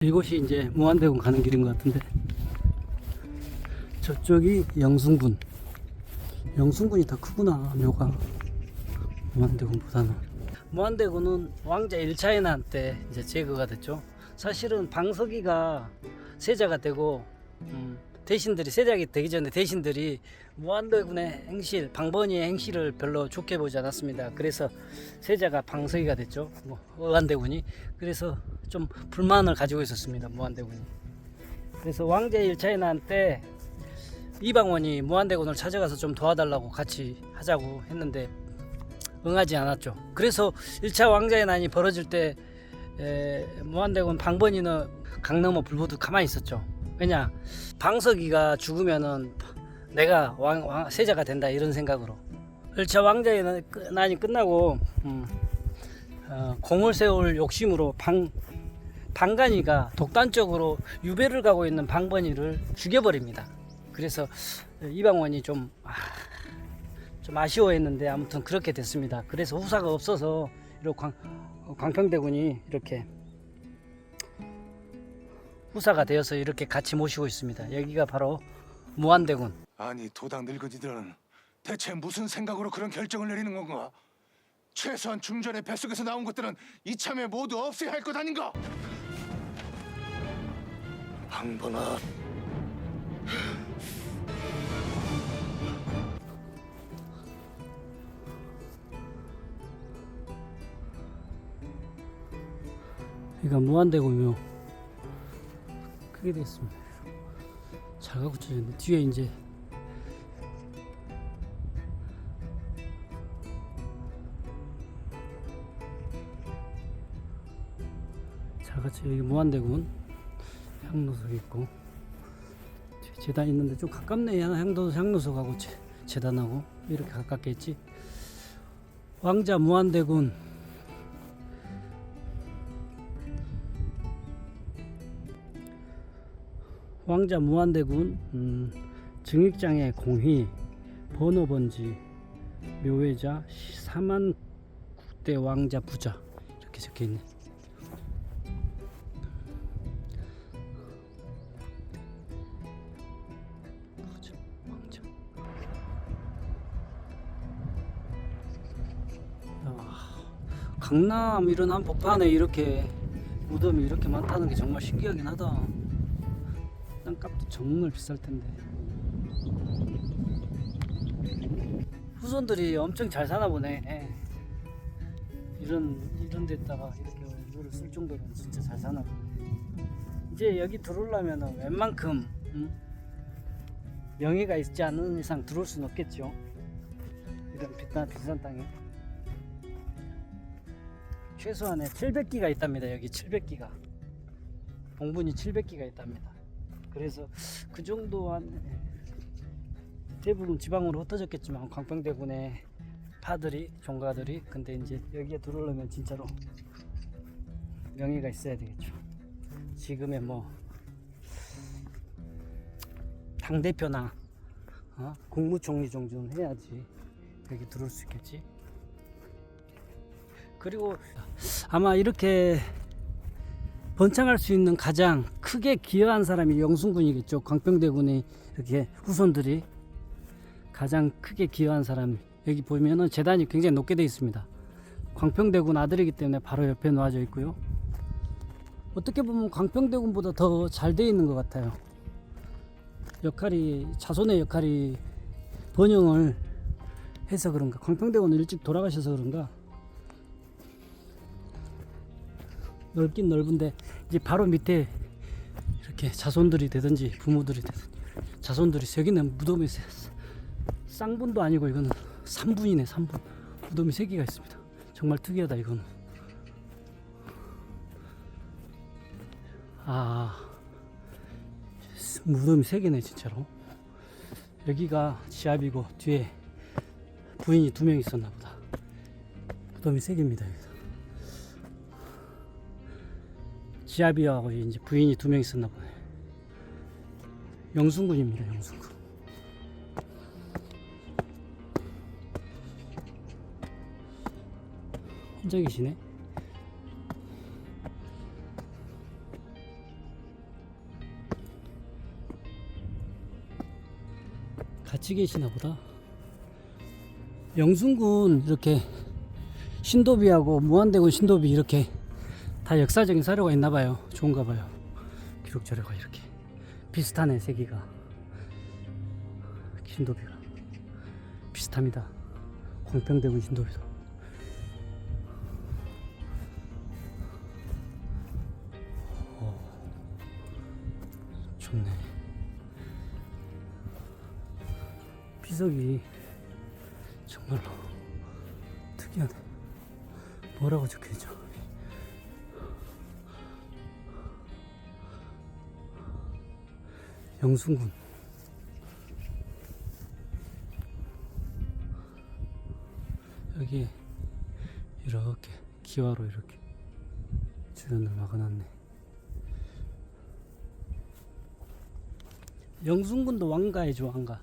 이곳이 이제 무안대군 가는 길인 것 같은데, 저쪽이 영순군. 영순군이 더 크구나, 묘가. 무안대군보다는. 무안대군은 왕자 1차 해난 때 이제 제거가 됐죠. 사실은 방석이가 세자가 되고, 대신들이 세자가 되기 전에 대신들이 무안대군의 행실, 방번이의 행실을 별로 좋게 보지 않았습니다. 그래서 세자가 방석이가 됐죠. 무안대군이. 그래서 좀 불만을 가지고 있었습니다, 무안대군이. 그래서 왕자 1차 해난 때 이방원이 무안대군을 찾아가서 좀 도와달라고 같이 하자고 했는데 응하지 않았죠. 그래서 1차 왕자의 난이 벌어질 때 무안대군 방번이는 강 넘어 불보듯 가만히 있었죠. 왜냐, 방석이가 죽으면은 내가 세자가 된다, 이런 생각으로. 1차 왕자의 난이 끝나고 공을 세울 욕심으로 방간이가 독단적으로 유배를 가고 있는 방번이를 죽여버립니다. 그래서 이방원이 좀 아쉬워했는데 아무튼 그렇게 됐습니다. 그래서 후사가 없어서 이렇게 광평대군이 이렇게 후사가 되어서 이렇게 같이 모시고 있습니다. 여기가 바로 무안대군. 아니, 도당 늙은이들은 대체 무슨 생각으로 그런 결정을 내리는 건가? 최소한 중전의 뱃속에서 나온 것들은 이참에 모두 없애야 할 것 아닌가? 방번아, 여기가 무안대군이요. 크게 되겠습니다. 잘 갖춰졌네. 뒤에 이제 잘 갖춰. 여기 무안대군 향로석 있고 뒤에 재단 있는데 좀 가깝네. 향로석하고 재단하고 이렇게 가깝게 있지. 왕자 무안대군. 왕자 무안대군 증익장의 공휘 번호번지 묘회자 4만 9대 왕자 부자 이렇게 적혀있네. 왕자. 강남 이런 한복판에 이렇게 무덤이 이렇게 많다는 게 정말 신기하긴 하다. 땅값도 정말 비쌀 텐데. 후손들이 엄청 잘 사나 보네. 이런 데다가 이렇게 이거를 쓸 정도면 진짜 잘 사나 보네. 이제 여기 들어오려면 웬만큼 명예가 있지 않은 이상 들어올 수는 없겠죠. 이런 비싼 땅에 최소한의 700기가 있답니다. 여기 700기가 봉분이 700기가 있답니다. 그래서 그 정도한 대부분 지방으로 흩어졌겠지만 광평대군의 파들이 종가들이 근데 이제 여기에 들어오려면 진짜로 명예가 있어야 되겠죠. 지금의 뭐 당대표나 국무총리 정도는 해야지 여기 들어올 수 있겠지. 그리고 아마 이렇게 번창할 수 있는 가장 크게 기여한 사람이 영순군이겠죠. 광평대군의 이렇게 후손들이 가장 크게 기여한 사람. 여기 보면은 재단이 굉장히 높게 되어 있습니다. 광평대군 아들이기 때문에 바로 옆에 놓아져 있고요. 어떻게 보면 광평대군보다 더 잘 되어 있는 것 같아요. 자손의 역할이 번영을 해서 그런가, 광평대군은 일찍 돌아가셔서 그런가 넓긴 넓은데 이제 바로 밑에 이렇게 자손들이 되든지 부모들이 되든지 자손들이, 여기는 무덤이 쌍분도 아니고 이거는 3분이네. 3분 무덤이 3개가 있습니다. 정말 특이하다. 이거는 무덤이 3개네 진짜로. 여기가 지압이고 뒤에 부인이 2명 있었나 보다. 무덤이 3개입니다. 여기서 지아비하고 이제 부인이 2명 있었나 보네. 영순군입니다. 영순군. 혼자 계시네. 같이 계시나 보다. 영순군 이렇게 신도비하고 무안대군 신도비 이렇게 다 역사적인 사료가 있나 봐요. 좋은가 봐요. 기록 자료가 이렇게 비슷하네. 세 개가 신도비가 비슷합니다. 광평대군 신도비도. 좋네. 비석이 정말로 특이하네. 뭐라고 적혀있죠? 영순군. 여기에 이렇게 기와로 이렇게 주변을 막아놨네. 영순군도 왕가이죠. 왕가.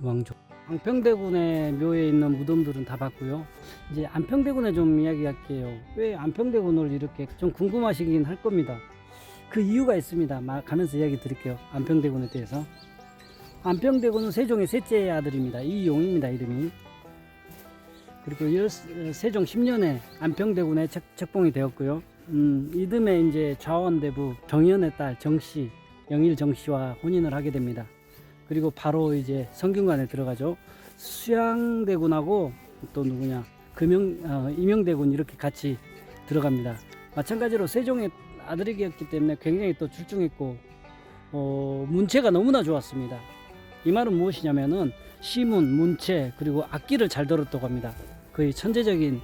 왕조. 안평대군의 묘에 있는 무덤들은 다 봤고요. 이제 안평대군에 좀 이야기할게요. 왜 안평대군을 이렇게 좀 궁금하시긴 할 겁니다. 그 이유가 있습니다. 가면서 이야기 드릴게요. 안평대군에 대해서. 안평대군은 세종의 셋째 아들입니다. 이용입니다. 이름이. 그리고 세종 10년에 안평대군에 책봉이 되었고요. 이듬해 이제 좌원대부 정현의 딸 정씨, 영일 정씨와 혼인을 하게 됩니다. 그리고 바로 이제 성균관에 들어가죠. 수양대군하고 또 누구냐, 임영대군 이렇게 같이 들어갑니다. 마찬가지로 세종의 아들이었기 때문에 굉장히 또 출중했고 문체가 너무나 좋았습니다. 이 말은 무엇이냐면은 시문, 문체 그리고 악기를 잘 들었다고 합니다. 거의 천재적인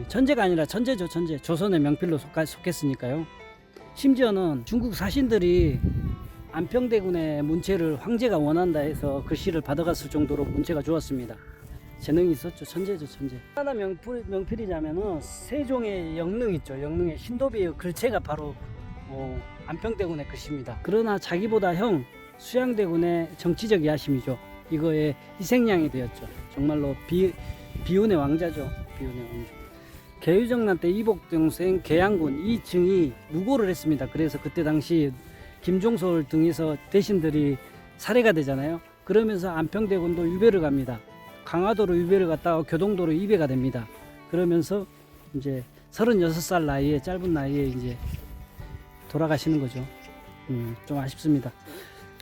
천재가 아니라 천재죠. 천재. 조선의 명필로 속했으니까요. 심지어는 중국 사신들이 안평대군의 문체를 황제가 원한다 해서 글씨를 받아갔을 정도로 문체가 좋았습니다. 재능이 있었죠. 천재죠. 천재. 하나 명필이냐면은 세종의 영릉 있죠. 영릉의 신도비의 글체가 바로 안평대군의 글씨입니다. 그러나 자기보다 형 수양대군의 정치적 야심이죠. 이거에 희생양이 되었죠. 정말로 비운의 왕자죠. 비운의 왕자. 계유정난 때 이복 동생 계양군 이증이 무고를 했습니다. 그래서 그때 당시 김종솔 등에서 대신들이 살해가 되잖아요. 그러면서 안평대군도 유배를 갑니다. 강화도로 유배를 갔다가 교동도로 입예가 됩니다. 그러면서 이제 36살 나이에, 짧은 나이에 이제 돌아가시는 거죠. 좀 아쉽습니다.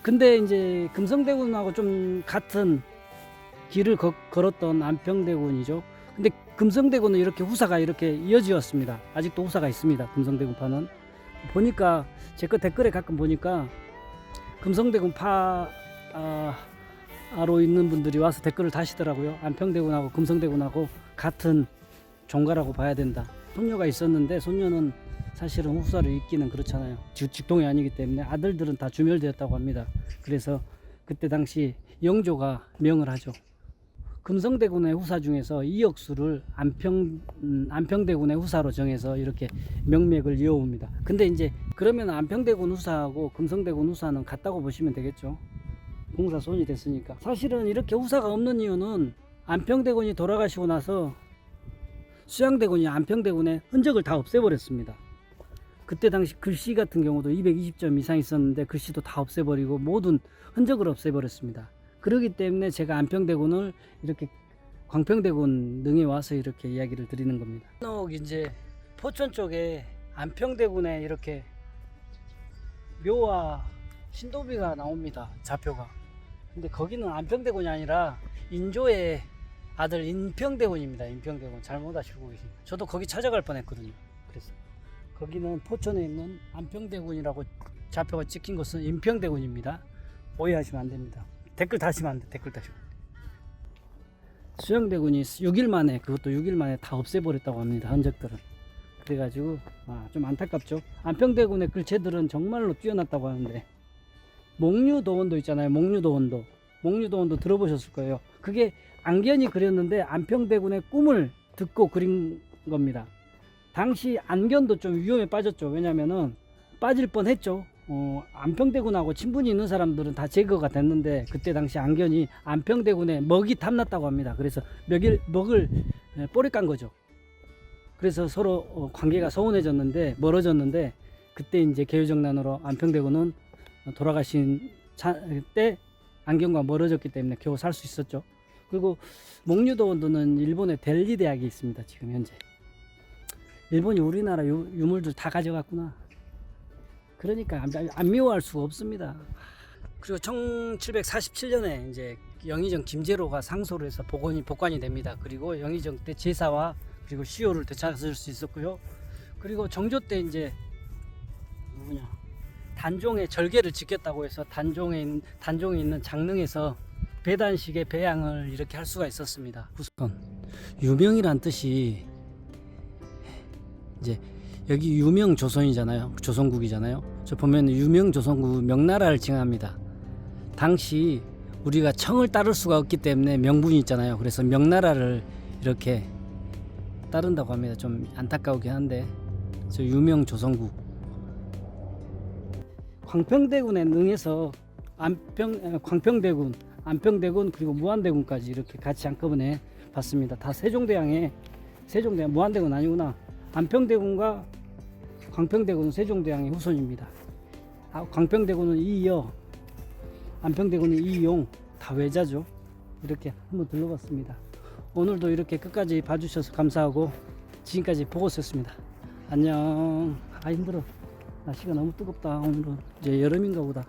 근데 이제 금성대군하고 좀 같은 길을 걸었던 안평대군이죠. 근데 금성대군은 이렇게 후사가 이렇게 이어지었습니다. 아직도 후사가 있습니다. 금성대군파는. 보니까 제 거 댓글에 가끔 보니까 금성대군 파로 있는 분들이 와서 댓글을 다시더라고요. 안평대군하고 금성대군하고 같은 종가라고 봐야 된다. 손녀가 있었는데 손녀는 사실은 후사를 잇기는 그렇잖아요. 직동이 아니기 때문에 아들들은 다 주멸되었다고 합니다. 그래서 그때 당시 영조가 명을 하죠. 금성대군의 후사 중에서 이역수를 안평대군의 후사로 정해서 이렇게 명맥을 이어옵니다. 근데 이제 그러면 안평대군 후사하고 금성대군 후사는 같다고 보시면 되겠죠. 공사손이 됐으니까. 사실은 이렇게 후사가 없는 이유는 안평대군이 돌아가시고 나서 수양대군이 안평대군의 흔적을 다 없애버렸습니다. 그때 당시 글씨 같은 경우도 220점 이상 있었는데 글씨도 다 없애버리고 모든 흔적을 없애버렸습니다. 그렇기 때문에 제가 안평대군을 이렇게 광평대군 능에 와서 이렇게 이야기를 드리는 겁니다. 이제 포천 쪽에 안평대군에 이렇게 묘와 신도비가 나옵니다. 좌표가. 근데 거기는 안평대군이 아니라 인조의 아들 인평대군입니다. 인평대군. 잘못 아시고 계십니다. 저도 거기 찾아갈 뻔했거든요. 그래서 거기는 포천에 있는 안평대군이라고 좌표가 찍힌 것은 인평대군입니다. 오해하시면 안 됩니다. 댓글 다시면 안 돼. 댓글 다시면. 수양대군이 6일 만에, 그것도 6일 만에 다 없애버렸다고 합니다. 흔적들은. 그래가지고 좀 안타깝죠. 안평대군의 글체들은 정말로 뛰어났다고 하는데, 목류도원도 있잖아요. 목류도원도 들어보셨을 거예요. 그게 안견이 그렸는데 안평대군의 꿈을 듣고 그린 겁니다. 당시 안견도 좀 위험에 빠졌죠. 왜냐면은 빠질 뻔했죠. 안평대군하고 친분이 있는 사람들은 다 제거가 됐는데 그때 당시 안견이 안평대군에 먹이 탐났다고 합니다. 그래서 먹을 뿌리 깐 거죠. 그래서 서로 관계가 서운해졌는데 멀어졌는데 그때 이제 계유정난으로 안평대군은 돌아가신 때 안경과 멀어졌기 때문에 겨우 살 수 있었죠. 그리고 목류도는 일본의 델리 대학에 있습니다. 지금 현재. 일본이 우리나라 유물들 다 가져갔구나. 그러니까 안 미워할 수가 없습니다. 그리고 1747년에 이제 영의정 김제로가 상소를 해서 복관이 됩니다. 그리고 영의정 때 제사와 그리고 시효를 되찾을 수 있었고요. 그리고 정조 때 이제 단종의 절개를 지켰다고 해서 단종에 있는 장릉에서 배단식의 배양을 이렇게 할 수가 있었습니다. 우선 유명이란 뜻이 이제 여기 유명 조선이잖아요. 조선국이잖아요. 저 보면 유명 조선국 명나라를 칭합니다. 당시 우리가 청을 따를 수가 없기 때문에 명분이 있잖아요. 그래서 명나라를 이렇게 따른다고 합니다. 좀 안타까우긴 한데 저 유명 조선국. 광평대군에 능해서 광평대군, 안평대군 그리고 무안대군까지 이렇게 같이 한꺼번에 봤습니다. 다 세종대왕 무안대군 아니구나. 안평대군과 광평대군은 세종대왕의 후손입니다. 광평대군은 이여, 안평대군은 이용, 다 외자죠. 이렇게 한번 둘러봤습니다. 오늘도 이렇게 끝까지 봐주셔서 감사하고 지금까지 보고있었습니다. 안녕. 힘들어. 날씨가 너무 뜨겁다. 오늘은 이제 여름인가 보다.